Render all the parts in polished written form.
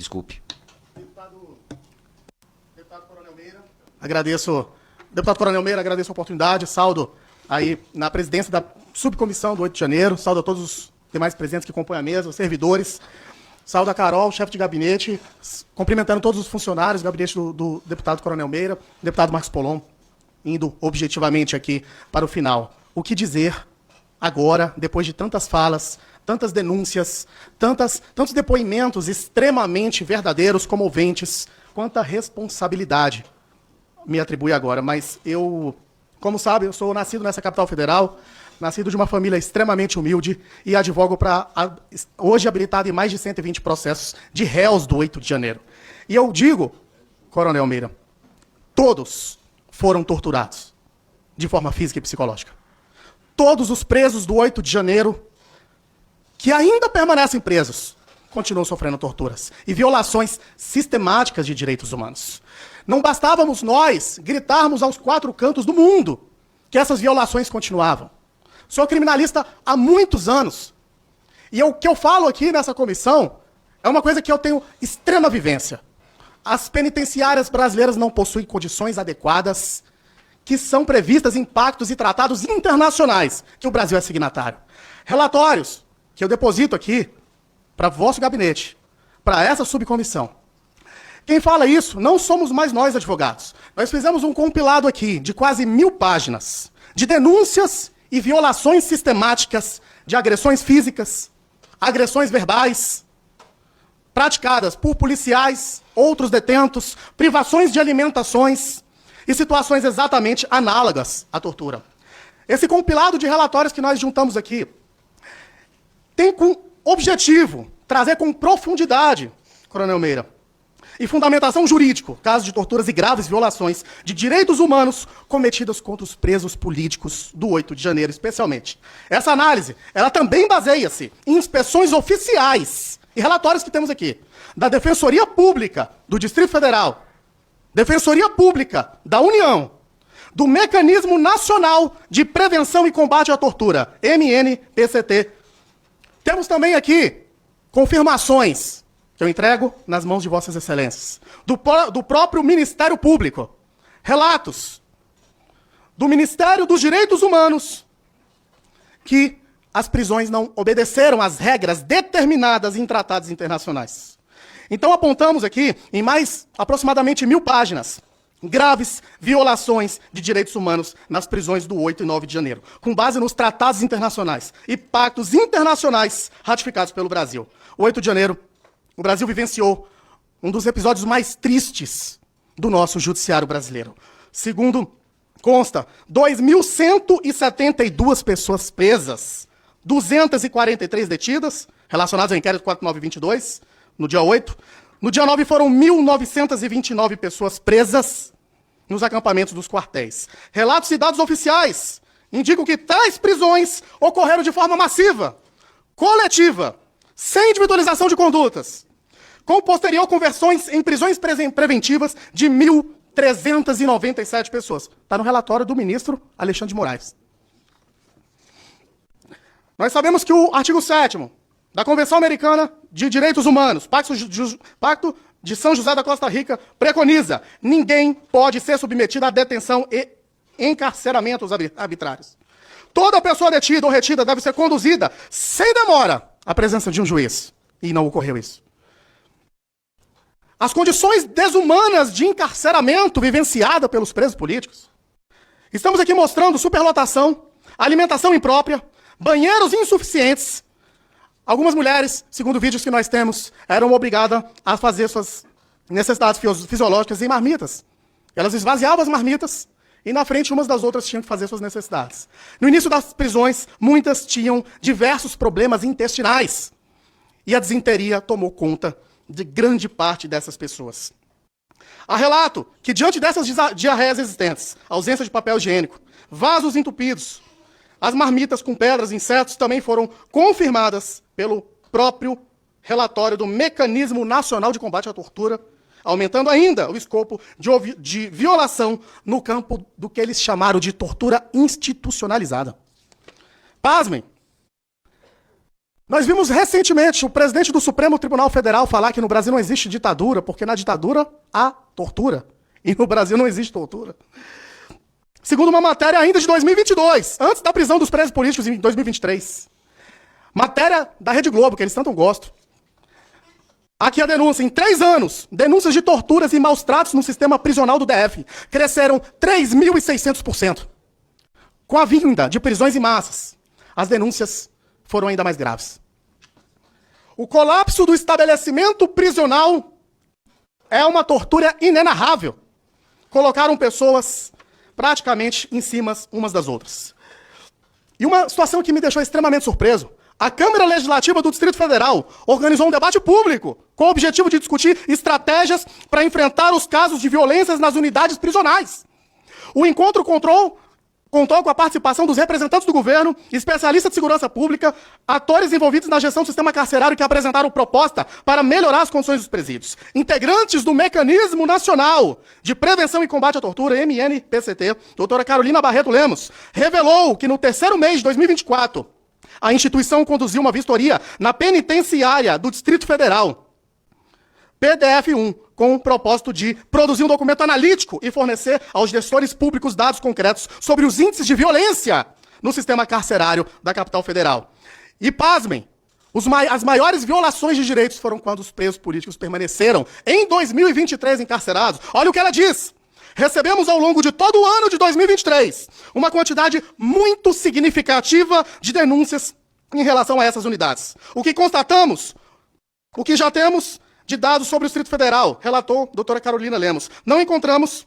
desculpe. Deputado Coronel Meira, deputado Coronel Meira, agradeço a oportunidade, saldo aí na presidência da subcomissão do 8 de janeiro, saldo a todos os demais presentes que compõem a mesa, os servidores, saldo a Carol, chefe de gabinete, cumprimentando todos os funcionários do gabinete do deputado Coronel Meira, deputado Marcos Polon, indo objetivamente aqui para o final. O que dizer agora, depois de tantas falas, tantas denúncias, tantos depoimentos extremamente verdadeiros, comoventes, quanta responsabilidade me atribui agora. Mas eu, como sabe, eu sou nascido nessa capital federal, nascido de uma família extremamente humilde e advogo para, hoje habilitado em mais de 120 processos de réus do 8 de janeiro. E eu digo, Coronel Meira, todos foram torturados de forma física e psicológica. Todos os presos do 8 de janeiro, que ainda permanecem presos, continuam sofrendo torturas e violações sistemáticas de direitos humanos. Não bastávamos nós gritarmos aos quatro cantos do mundo que essas violações continuavam. Sou criminalista há muitos anos. E o que eu falo aqui nessa comissão é uma coisa que eu tenho extrema vivência. As penitenciárias brasileiras não possuem condições adequadas que são previstas em pactos e tratados internacionais que o Brasil é signatário. Relatórios que eu deposito aqui para vosso gabinete, para essa subcomissão. Quem fala isso não somos mais nós, advogados. Nós fizemos um compilado aqui de quase 1000 páginas de denúncias e violações sistemáticas de agressões físicas, agressões verbais, praticadas por policiais, outros detentos, privações de alimentações e situações exatamente análogas à tortura. Esse compilado de relatórios que nós juntamos aqui tem como objetivo trazer com profundidade, Coronel Meira, e fundamentação jurídica, casos de torturas e graves violações de direitos humanos cometidas contra os presos políticos do 8 de janeiro, especialmente. Essa análise, ela também baseia-se em inspeções oficiais e relatórios que temos aqui, da Defensoria Pública do Distrito Federal, Defensoria Pública da União, do Mecanismo Nacional de Prevenção e Combate à Tortura, MNPCT. Temos também aqui confirmações que eu entrego nas mãos de vossas excelências, do próprio Ministério Público, relatos do Ministério dos Direitos Humanos, que as prisões não obedeceram às regras determinadas em tratados internacionais. Então apontamos aqui, em mais aproximadamente 1000 páginas, graves violações de direitos humanos nas prisões do 8 e 9 de janeiro, com base nos tratados internacionais e pactos internacionais ratificados pelo Brasil. O 8 de janeiro, o Brasil vivenciou um dos episódios mais tristes do nosso judiciário brasileiro. Segundo consta, 2.172 pessoas presas, 243 detidas, relacionadas ao inquérito 4922, no dia 8. No dia 9 foram 1.929 pessoas presas nos acampamentos dos quartéis. Relatos e dados oficiais indicam que tais prisões ocorreram de forma massiva, coletiva, sem individualização de condutas, com posterior conversões em prisões preventivas de 1.397 pessoas. Está no relatório do ministro Alexandre de Moraes. Nós sabemos que o artigo 7º da Convenção Americana de Direitos Humanos, Pacto de São José da Costa Rica, preconiza: ninguém pode ser submetido à detenção e encarceramentos arbitrários. Toda pessoa detida ou retida deve ser conduzida sem demora à presença de um juiz. E não ocorreu isso. As condições desumanas de encarceramento vivenciada pelos presos políticos. Estamos aqui mostrando superlotação, alimentação imprópria, banheiros insuficientes. Algumas mulheres, segundo vídeos que nós temos, eram obrigadas a fazer suas necessidades fisiológicas em marmitas. Elas esvaziavam as marmitas e na frente umas das outras tinham que fazer suas necessidades. No início das prisões, muitas tinham diversos problemas intestinais. E a disenteria tomou conta de grande parte dessas pessoas. Há relato que, diante dessas diarreias existentes, ausência de papel higiênico, vasos entupidos, as marmitas com pedras e insetos também foram confirmadas pelo próprio relatório do Mecanismo Nacional de Combate à Tortura, aumentando ainda o escopo de violação no campo do que eles chamaram de tortura institucionalizada. Pasmem! Nós vimos recentemente o presidente do Supremo Tribunal Federal falar que no Brasil não existe ditadura, porque na ditadura há tortura. E no Brasil não existe tortura. Segundo uma matéria ainda de 2022, antes da prisão dos presos políticos em 2023. Matéria da Rede Globo, que eles tanto gostam. Aqui a denúncia. Em 3 anos, denúncias de torturas e maus tratos no sistema prisional do DF cresceram 3.600%. Com a vinda de prisões em massas, as denúncias foram ainda mais graves. O colapso do estabelecimento prisional é uma tortura inenarrável. Colocaram pessoas praticamente em cima umas das outras. E uma situação que me deixou extremamente surpreso. A Câmara Legislativa do Distrito Federal organizou um debate público com o objetivo de discutir estratégias para enfrentar os casos de violências nas unidades prisionais. O encontro contou com a participação dos representantes do governo, especialistas de segurança pública, atores envolvidos na gestão do sistema carcerário que apresentaram proposta para melhorar as condições dos presídios. Integrantes do Mecanismo Nacional de Prevenção e Combate à Tortura, MNPCT, doutora Carolina Barreto Lemos, revelou que no terceiro mês de 2024, a instituição conduziu uma vistoria na penitenciária do Distrito Federal, PDF-1, com o propósito de produzir um documento analítico e fornecer aos gestores públicos dados concretos sobre os índices de violência no sistema carcerário da capital federal. E, pasmem, as maiores violações de direitos foram quando os presos políticos permaneceram em 2023 encarcerados. Olha o que ela diz. Recebemos ao longo de todo o ano de 2023 uma quantidade muito significativa de denúncias em relação a essas unidades. O que constatamos, o que já temos de dados sobre o Distrito Federal, relatou a doutora Carolina Lemos. Não encontramos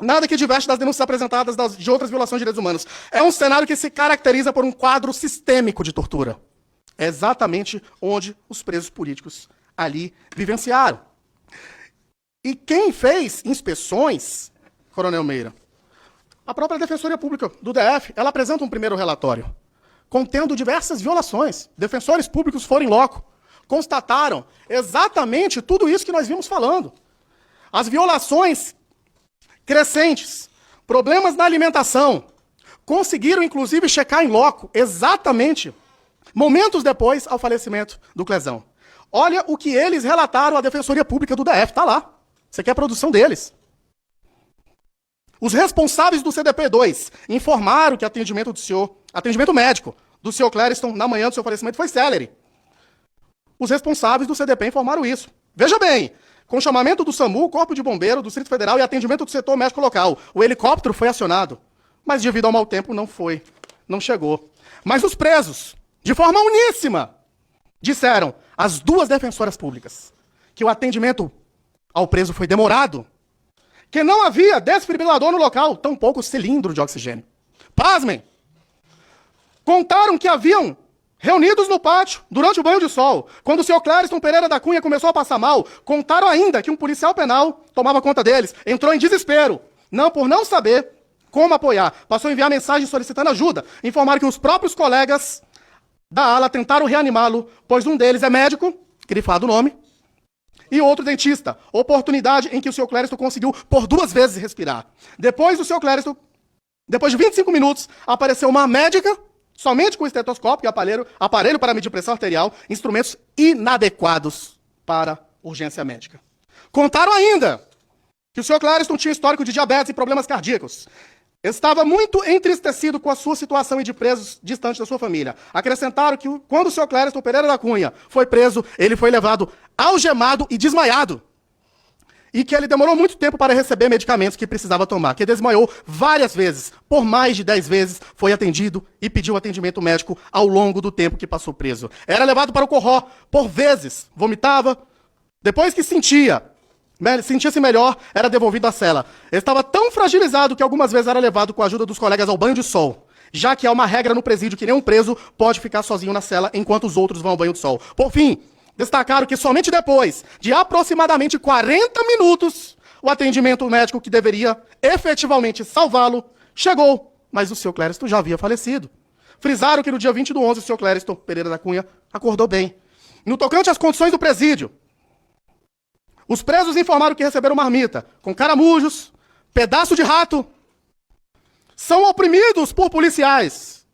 nada que diverte das denúncias apresentadas de outras violações de direitos humanos. É um cenário que se caracteriza por um quadro sistêmico de tortura. É exatamente onde os presos políticos ali vivenciaram. E quem fez inspeções, Coronel Meira? A própria Defensoria Pública do DF, ela apresenta um primeiro relatório, contendo diversas violações. Defensores públicos foram em loco, constataram exatamente tudo isso que nós vimos falando. As violações crescentes, problemas na alimentação, conseguiram inclusive checar em loco exatamente momentos depois ao falecimento do Clezão. Olha o que eles relataram à Defensoria Pública do DF, está lá. Isso aqui é a produção deles. Os responsáveis do CDP-2 informaram que atendimento médico do senhor Clériston na manhã do seu falecimento foi célere. Os responsáveis do CDP informaram isso. Veja bem, com chamamento do SAMU, Corpo de Bombeiro, do Distrito Federal e atendimento do setor médico local, o helicóptero foi acionado, mas devido ao mau tempo não chegou. Mas os presos, de forma uníssima, disseram, as duas defensoras públicas, que o atendimento ao preso foi demorado, que não havia desfibrilador no local, tampouco cilindro de oxigênio. Pasmem! Contaram que haviam reunidos no pátio, durante o banho de sol, quando o senhor Clériston Pereira da Cunha começou a passar mal, contaram ainda que um policial penal tomava conta deles, entrou em desespero, por não saber como apoiar, passou a enviar mensagem solicitando ajuda, informaram que os próprios colegas da ala tentaram reanimá-lo, pois um deles é médico, grifado o nome, e outro dentista, oportunidade em que o senhor Clériston conseguiu por 2 vezes respirar. Depois de 25 minutos, apareceu uma médica, somente com estetoscópio e aparelho para medir pressão arterial, instrumentos inadequados para urgência médica. Contaram ainda que o senhor Clériston tinha histórico de diabetes e problemas cardíacos. Estava muito entristecido com a sua situação e de presos distante da sua família. Acrescentaram que quando o senhor Clériston Pereira da Cunha foi preso, ele foi levado algemado e desmaiado. E que ele demorou muito tempo para receber medicamentos que precisava tomar, que desmaiou várias vezes, por mais de 10 vezes, foi atendido e pediu atendimento médico ao longo do tempo que passou preso. Era levado para o Corró, por vezes, vomitava, depois que sentia-se melhor, era devolvido à cela. Ele estava tão fragilizado que algumas vezes era levado com a ajuda dos colegas ao banho de sol, já que há uma regra no presídio que nenhum preso pode ficar sozinho na cela enquanto os outros vão ao banho de sol. Por fim, destacaram que somente depois de aproximadamente 40 minutos, o atendimento médico que deveria efetivamente salvá-lo chegou, mas o senhor Clériston já havia falecido. Frisaram que no dia 20/11, o senhor Clériston Pereira da Cunha acordou bem. No tocante às condições do presídio, os presos informaram que receberam marmita com caramujos, pedaço de rato. São oprimidos por policiais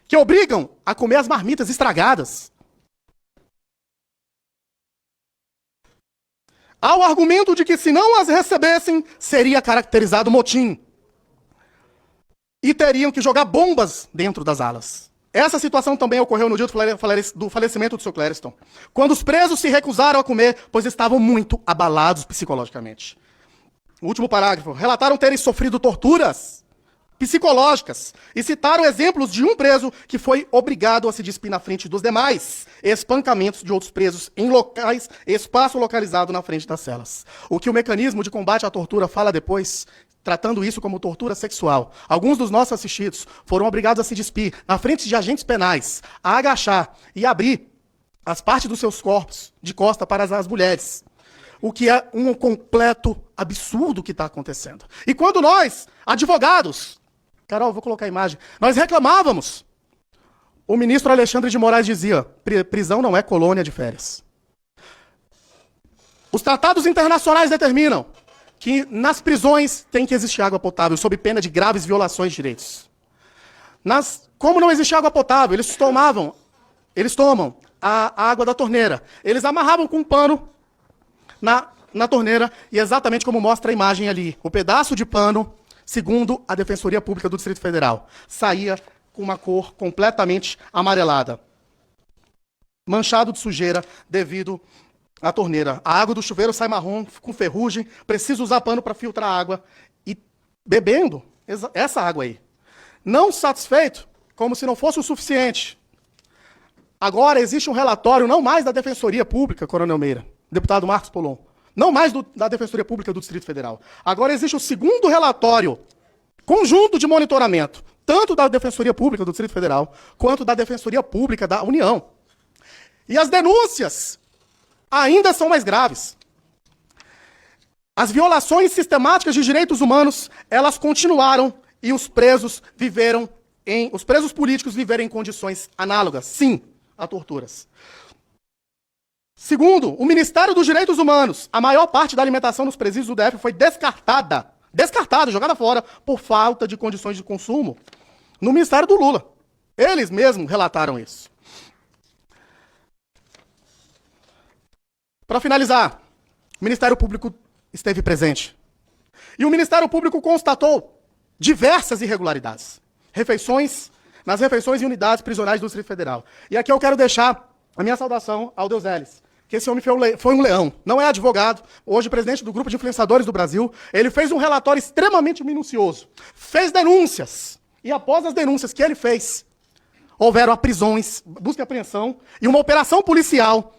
que obrigam a comer as marmitas estragadas. ao argumento de que se não as recebessem, seria caracterizado motim. E teriam que jogar bombas dentro das alas. Essa situação também ocorreu no dia do falecimento do Sr. Clériston, quando os presos se recusaram a comer, pois estavam muito abalados psicologicamente. O último parágrafo. Relataram terem sofrido torturas psicológicas e citaram exemplos de um preso que foi obrigado a se despir na frente dos demais, espancamentos de outros presos em locais, espaço localizado na frente das celas. O que o mecanismo de combate à tortura fala depois, tratando isso como tortura sexual. Alguns dos nossos assistidos foram obrigados a se despir na frente de agentes penais, a agachar e abrir as partes dos seus corpos de costa para as mulheres. O que é um completo absurdo que está acontecendo. E quando nós, advogados, Carol, vou colocar a imagem, nós reclamávamos, o ministro Alexandre de Moraes dizia, prisão não é colônia de férias. Os tratados internacionais determinam que nas prisões tem que existir água potável, sob pena de graves violações de direitos. Como não existe água potável, eles tomam a água da torneira. Eles amarravam com um pano na torneira, e exatamente como mostra a imagem ali, o pedaço de pano, segundo a Defensoria Pública do Distrito Federal, saía com uma cor completamente amarelada, manchado de sujeira devido à torneira. A água do chuveiro sai marrom, com ferrugem, precisa usar pano para filtrar a água, e bebendo essa água aí. Não satisfeito, como se não fosse o suficiente. Agora existe um relatório, não mais da Defensoria Pública, Coronel Meira, deputado Marcos Polon, não mais da Defensoria Pública do Distrito Federal. Agora existe o segundo relatório conjunto de monitoramento, tanto da Defensoria Pública do Distrito Federal, quanto da Defensoria Pública da União. E as denúncias ainda são mais graves. As violações sistemáticas de direitos humanos, elas continuaram e os presos políticos viveram em condições análogas, sim, a torturas. Segundo, o Ministério dos Direitos Humanos, a maior parte da alimentação nos presídios do DF foi descartada, jogada fora, por falta de condições de consumo, no Ministério do Lula. Eles mesmos relataram isso. Para finalizar, o Ministério Público esteve presente. E o Ministério Público constatou diversas irregularidades. Nas refeições em unidades prisionais do Distrito Federal. E aqui eu quero deixar a minha saudação ao Deus Elis, que esse homem foi um leão, não é advogado, hoje presidente do Grupo de Influenciadores do Brasil. Ele fez um relatório extremamente minucioso, fez denúncias, e após as denúncias que ele fez, houveram prisões, busca e apreensão, e uma operação policial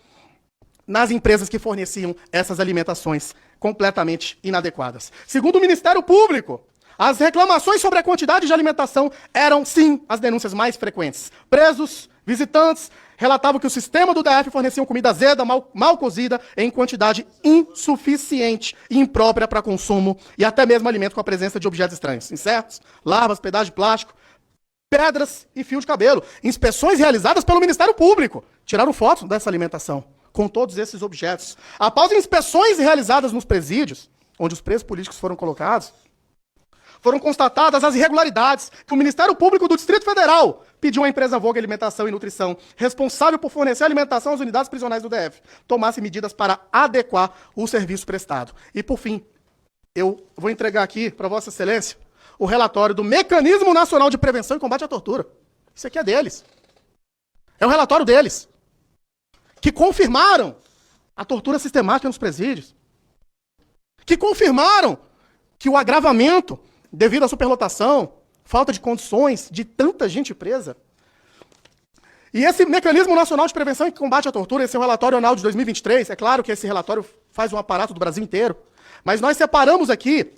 nas empresas que forneciam essas alimentações completamente inadequadas. Segundo o Ministério Público, as reclamações sobre a quantidade de alimentação eram, sim, as denúncias mais frequentes. Presos, visitantes, relatavam que o sistema do DF fornecia comida azeda, mal cozida, em quantidade insuficiente e imprópria para consumo, e até mesmo alimento com a presença de objetos estranhos, insetos, larvas, pedaços de plástico, pedras e fio de cabelo. Inspeções realizadas pelo Ministério Público tiraram fotos dessa alimentação, com todos esses objetos. Após inspeções realizadas nos presídios, onde os presos políticos foram colocados, foram constatadas as irregularidades que o Ministério Público do Distrito Federal pediu à empresa Vogue Alimentação e Nutrição, responsável por fornecer alimentação às unidades prisionais do DF, tomasse medidas para adequar o serviço prestado. E, por fim, eu vou entregar aqui para Vossa Excelência o relatório do Mecanismo Nacional de Prevenção e Combate à Tortura. Isso aqui é deles. É o relatório deles, que confirmaram a tortura sistemática nos presídios, que confirmaram que o agravamento devido à superlotação, falta de condições de tanta gente presa. E esse Mecanismo Nacional de Prevenção e Combate à Tortura, esse é o relatório anual de 2023, é claro que esse relatório faz um aparato do Brasil inteiro, mas nós separamos aqui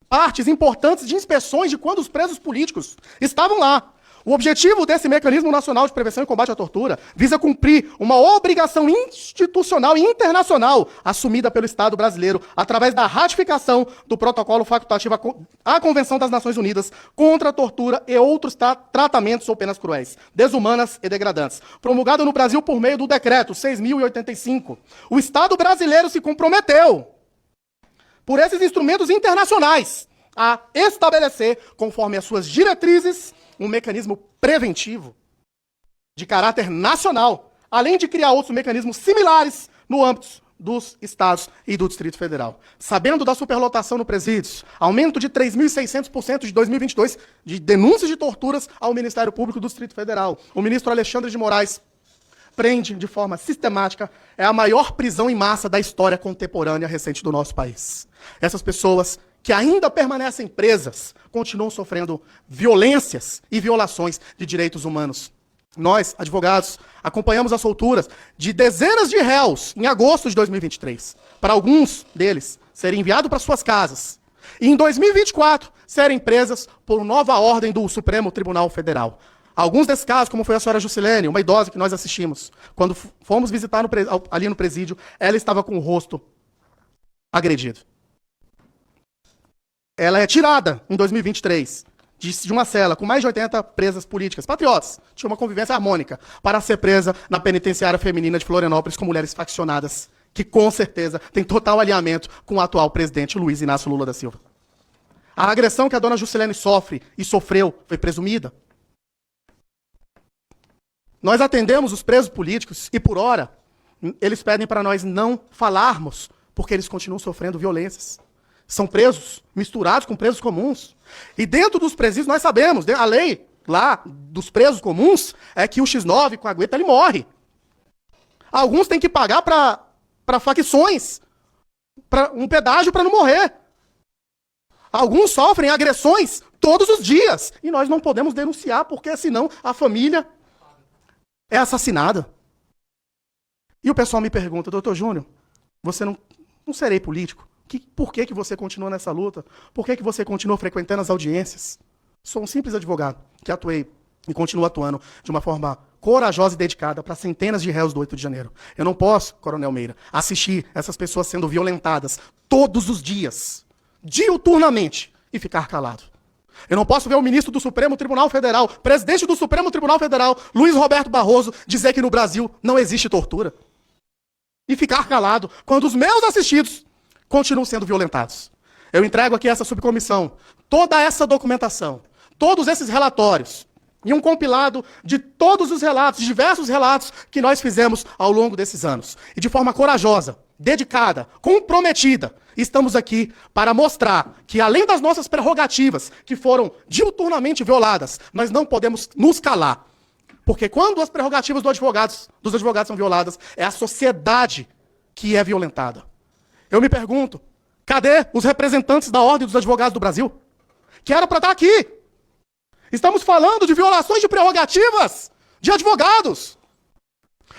partes importantes de inspeções de quando os presos políticos estavam lá. O objetivo desse Mecanismo Nacional de Prevenção e Combate à Tortura visa cumprir uma obrigação institucional e internacional assumida pelo Estado brasileiro através da ratificação do protocolo facultativo à Convenção das Nações Unidas contra a tortura e outros tratamentos ou penas cruéis, desumanas e degradantes, promulgado no Brasil por meio do Decreto 6.085. O Estado brasileiro se comprometeu, por esses instrumentos internacionais, a estabelecer, conforme as suas diretrizes, um mecanismo preventivo de caráter nacional, além de criar outros mecanismos similares no âmbito dos estados e do Distrito Federal. Sabendo da superlotação no presídios, aumento de 3.600% de 2022 de denúncias de torturas ao Ministério Público do Distrito Federal. O ministro Alexandre de Moraes prende de forma sistemática, é a maior prisão em massa da história contemporânea recente do nosso país. Essas pessoas que ainda permanecem presas continuam sofrendo violências e violações de direitos humanos. Nós, advogados, acompanhamos as solturas de dezenas de réus em agosto de 2023, para alguns deles serem enviados para suas casas, e em 2024 serem presas por nova ordem do Supremo Tribunal Federal. Alguns desses casos, como foi a senhora Juscelene, uma idosa que nós assistimos, quando fomos visitar ali no presídio, ela estava com o rosto agredido. Ela é tirada em 2023 de uma cela com mais de 80 presas políticas, patriotas, tinha uma convivência harmônica, para ser presa na penitenciária feminina de Florianópolis com mulheres faccionadas, que com certeza tem total alinhamento com o atual presidente Luiz Inácio Lula da Silva. A agressão que a dona Juscelene sofre e sofreu foi presumida. Nós atendemos os presos políticos e, por hora, eles pedem para nós não falarmos, porque eles continuam sofrendo violências. São presos misturados com presos comuns. E dentro dos presídios nós sabemos, a lei lá dos presos comuns é que o X9 com a aguenta ele morre. Alguns têm que pagar para facções, para um pedágio para não morrer. Alguns sofrem agressões todos os dias. E nós não podemos denunciar, porque senão a família é assassinada. E o pessoal me pergunta, doutor Júnior, você não serei político? Por que você continua nessa luta? Por que você continua frequentando as audiências? Sou um simples advogado que atuei e continuo atuando de uma forma corajosa e dedicada para centenas de réus do 8 de janeiro. Eu não posso, Coronel Meira, assistir essas pessoas sendo violentadas todos os dias, diuturnamente, e ficar calado. Eu não posso ver o ministro do Supremo Tribunal Federal, presidente do Supremo Tribunal Federal, Luiz Roberto Barroso, dizer que no Brasil não existe tortura. E ficar calado quando os meus assistidos continuam sendo violentados. Eu entrego aqui a essa subcomissão toda essa documentação, todos esses relatórios, e um compilado de todos os relatos, diversos relatos que nós fizemos ao longo desses anos. E de forma corajosa, dedicada, comprometida, estamos aqui para mostrar que, além das nossas prerrogativas, que foram diuturnamente violadas, nós não podemos nos calar. Porque quando as prerrogativas dos advogados são violadas, é a sociedade que é violentada. Eu me pergunto, cadê os representantes da Ordem dos Advogados do Brasil? Que era para estar aqui. Estamos falando de violações de prerrogativas de advogados.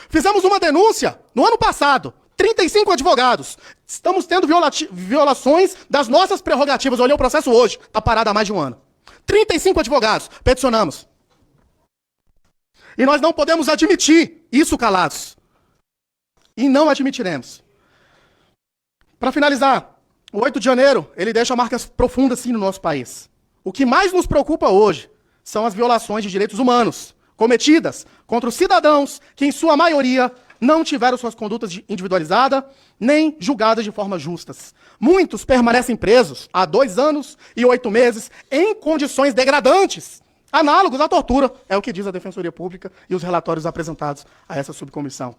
Fizemos uma denúncia no ano passado, 35 advogados. Estamos tendo violações das nossas prerrogativas. Eu olhei o processo hoje, está parado há mais de um ano. 35 advogados, peticionamos. E nós não podemos admitir isso calados. E não admitiremos. Para finalizar, o 8 de janeiro, ele deixa marcas profundas, sim, no nosso país. O que mais nos preocupa hoje são as violações de direitos humanos cometidas contra os cidadãos que, em sua maioria, não tiveram suas condutas individualizadas nem julgadas de forma justas. Muitos permanecem presos há 2 anos e 8 meses em condições degradantes, análogos à tortura, é o que diz a Defensoria Pública e os relatórios apresentados a essa subcomissão.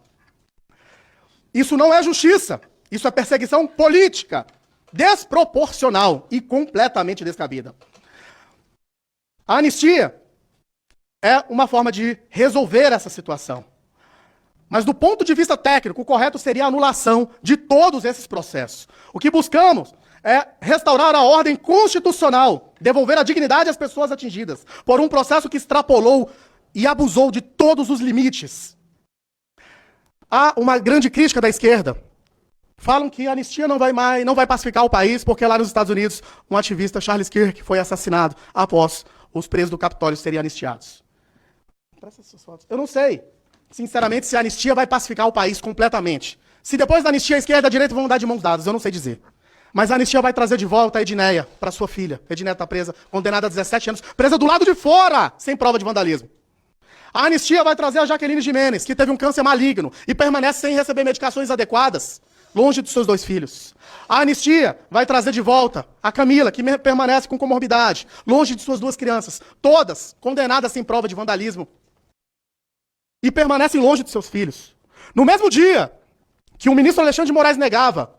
Isso não é justiça. Isso é perseguição política, desproporcional e completamente descabida. A anistia é uma forma de resolver essa situação. Mas do ponto de vista técnico, o correto seria a anulação de todos esses processos. O que buscamos é restaurar a ordem constitucional, devolver a dignidade às pessoas atingidas por um processo que extrapolou e abusou de todos os limites. Há uma grande crítica da esquerda. Falam que a anistia não vai pacificar o país, porque lá nos Estados Unidos, um ativista, Charles Kirk, foi assassinado após os presos do Capitólio serem anistiados. Eu não sei, sinceramente, se a anistia vai pacificar o país completamente. Se depois da anistia a esquerda e a direita vão andar de mãos dadas, eu não sei dizer. Mas a anistia vai trazer de volta a Edneia para sua filha. A Edneia está presa, condenada a 17 anos, presa do lado de fora, sem prova de vandalismo. A anistia vai trazer a Jaqueline Gimenez, que teve um câncer maligno e permanece sem receber medicações adequadas, longe dos seus 2 filhos. A anistia vai trazer de volta a Camila, que permanece com comorbidade, longe de suas 2 crianças, todas condenadas sem prova de vandalismo, e permanecem longe de seus filhos. No mesmo dia que o ministro Alexandre de Moraes negava,